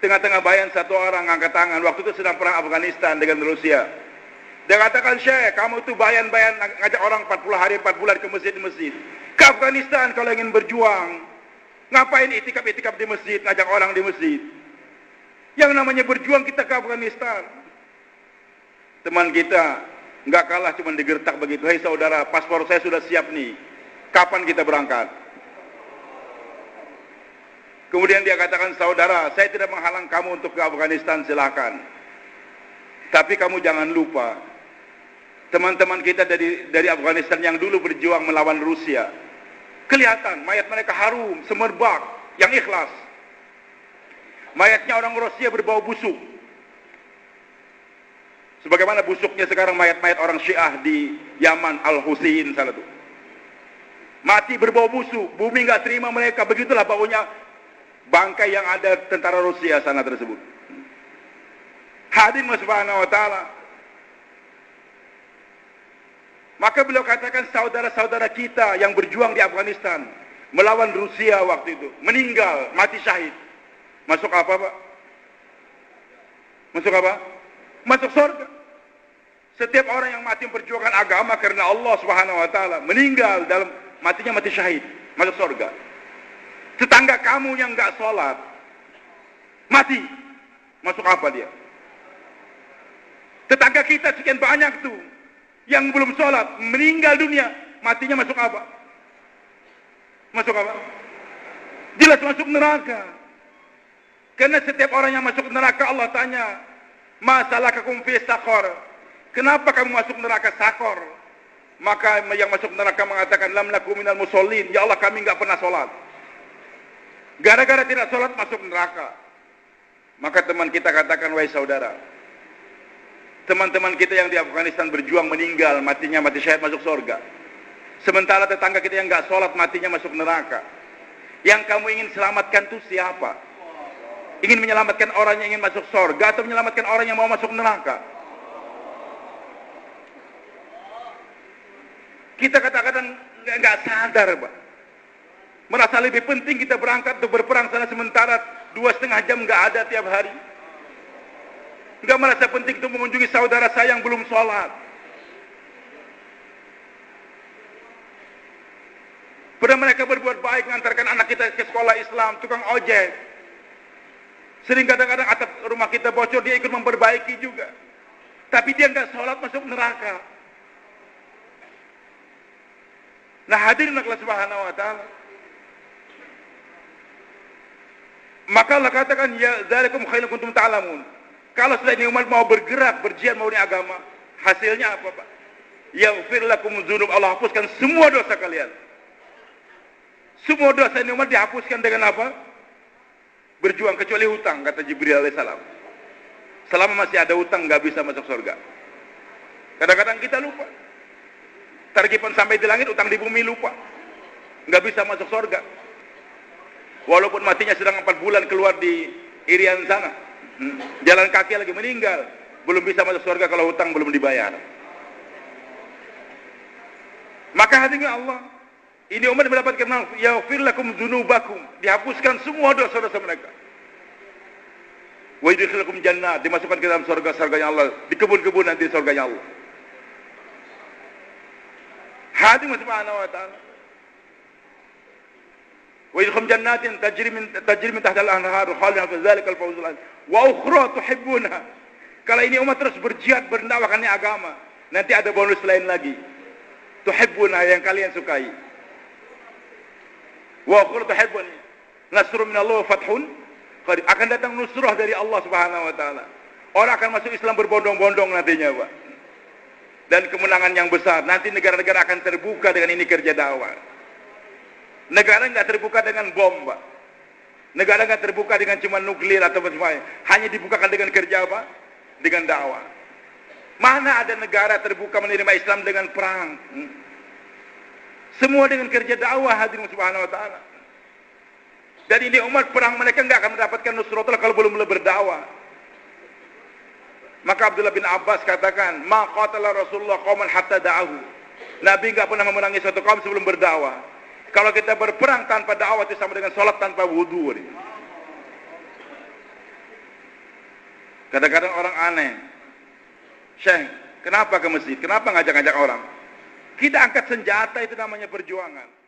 Tengah-tengah bayan satu orang angkat tangan, waktu itu sedang perang Afghanistan dengan Rusia. Dia katakan, Syekh, kamu itu bayan-bayan ngajak orang 40 hari 4 bulan ke masjid-masjid. Ke Afghanistan kalau ingin berjuang. Ngapain itikaf-itikaf di masjid, ngajak orang di masjid? Yang namanya berjuang kita ke Afghanistan. Teman kita nggak kalah, cuma digertak begitu. Hei saudara, paspor saya sudah siap nih. Kapan kita berangkat? Kemudian dia katakan, saudara, saya tidak menghalang kamu untuk ke Afghanistan, silakan. Tapi kamu jangan lupa, teman-teman kita dari Afghanistan yang dulu berjuang melawan Rusia, kelihatan mayat mereka harum, semerbak, yang ikhlas. Mayatnya orang Rusia berbau busuk. Sebagaimana busuknya sekarang mayat-mayat orang Syiah di Yaman, Al-Husain sana tuh. Mati berbau busuk, bumi nggak terima mereka, begitulah baunya bangkai yang ada tentara Rusia sana tersebut. Hadirin subhanahu wa ta'ala. Maka beliau katakan saudara-saudara kita yang berjuang di Afghanistan melawan Rusia waktu itu, meninggal, mati syahid. Masuk apa, Pak? Masuk apa? Masuk surga. Setiap orang yang mati memperjuangkan agama karena Allah subhanahu wa ta'ala, meninggal dalam matinya mati syahid, masuk surga. Tetangga kamu yang gak sholat, mati, masuk apa dia? Tetangga kita sekian banyak tuh yang belum sholat, meninggal dunia, matinya masuk apa? Masuk apa? Jelas masuk neraka. Karena setiap orang yang masuk neraka Allah tanya, ma salakakum fi saqar? Kenapa kamu masuk neraka sakor? Maka yang masuk neraka mengatakan, lam nakum minal musallin. Ya Allah, kami enggak pernah sholat. Gara-gara tidak sholat masuk neraka. Maka teman kita katakan, wahai saudara, teman-teman kita yang di Afghanistan berjuang meninggal, matinya mati syahid masuk surga. Sementara tetangga kita yang enggak sholat matinya masuk neraka. Yang kamu ingin selamatkan itu siapa? Ingin menyelamatkan orang yang ingin masuk surga atau menyelamatkan orang yang mau masuk neraka? Kita kadang-kadang nggak sadar, Pak. Merasa lebih penting kita berangkat untuk berperang sana, sementara 2,5 jam nggak ada tiap hari. Nggak merasa penting untuk mengunjungi saudara saya yang belum sholat. Pernah mereka berbuat baik, mengantarkan anak kita ke sekolah Islam, tukang ojek. Sering kadang-kadang atap rumah kita bocor, dia ikut memperbaiki juga. Tapi dia nggak sholat, masuk neraka. Nah, hadirin Allah subhanahu wa ta'ala. Maka Allah katakan, ya dzalikum khairun kuntum ta'lamun. Kalau sudah ini umat mau bergerak, berjihad mau ini agama, hasilnya apa, Pak? Yaghfir lakum dzunub, Allah hapuskan semua dosa kalian. Semua dosa ini umat dihapuskan dengan apa? Berjuang, kecuali hutang, kata Jibril alaihissalam. Selama masih ada hutang, nggak bisa masuk surga. Kadang-kadang kita lupa. Targipan sampai di langit, utang di bumi lupa. Nggak bisa masuk surga. Walaupun matinya sedang 4 bulan keluar di Irian sana. Jalan kaki lagi meninggal. Belum bisa masuk surga kalau hutang belum dibayar. Maka hadirin Allah, ini umat mendapatkan maaf. Yaghfir lakum dzunubakum. Dihapuskan semua dosa-dosa mereka. Wa yudkhilukum jannah. Dimasukkan ke dalam surga-surganya Allah. Di kebun-kebun nanti surganya Allah. Hadirin subhanahu wa ta'ala. Wa yudkhilukum jannatin tajri min tahtiha al-anhar khalidina fi dzalikal fawzul 'azim. Wa ukhra tuhibbuna. Kalau ini umat terus berjihad berdakwahkan agama, nanti ada bonus lain lagi. Tuhibbuna, yang kalian sukai. Wa ukhra tuhibbuna. Nasrun minallah wa fathun qarib. Akan datang nusrah dari Allah Subhanahu wa taala. Orang akan masuk Islam berbondong-bondong nantinya, Pak. Dan kemenangan yang besar. Nanti negara-negara akan terbuka dengan ini kerja dakwah. Negara nggak terbuka dengan bom, Pak. Negara nggak terbuka dengan cuma nuklir atau sebagainya. Hanya dibukakan dengan kerja apa? Dengan dakwah. Mana ada negara terbuka menerima Islam dengan perang? Semua dengan kerja dakwah, hadirin subhanahu wa ta'ala. Dan ini umat perang mereka nggak akan mendapatkan nusratullah kalau belum berdakwah. Maka Abdullah bin Abbas katakan, ma qatala Rasulullah qauman hatta da'ahu. Nabi nggak pernah memerangi suatu kaum sebelum berdakwah. Kalau kita berperang tanpa dakwah itu sama dengan sholat tanpa wudhu. Kadang-kadang orang aneh. Syekh, kenapa ke masjid? Kenapa ngajak-ngajak orang? Kita angkat senjata itu namanya perjuangan.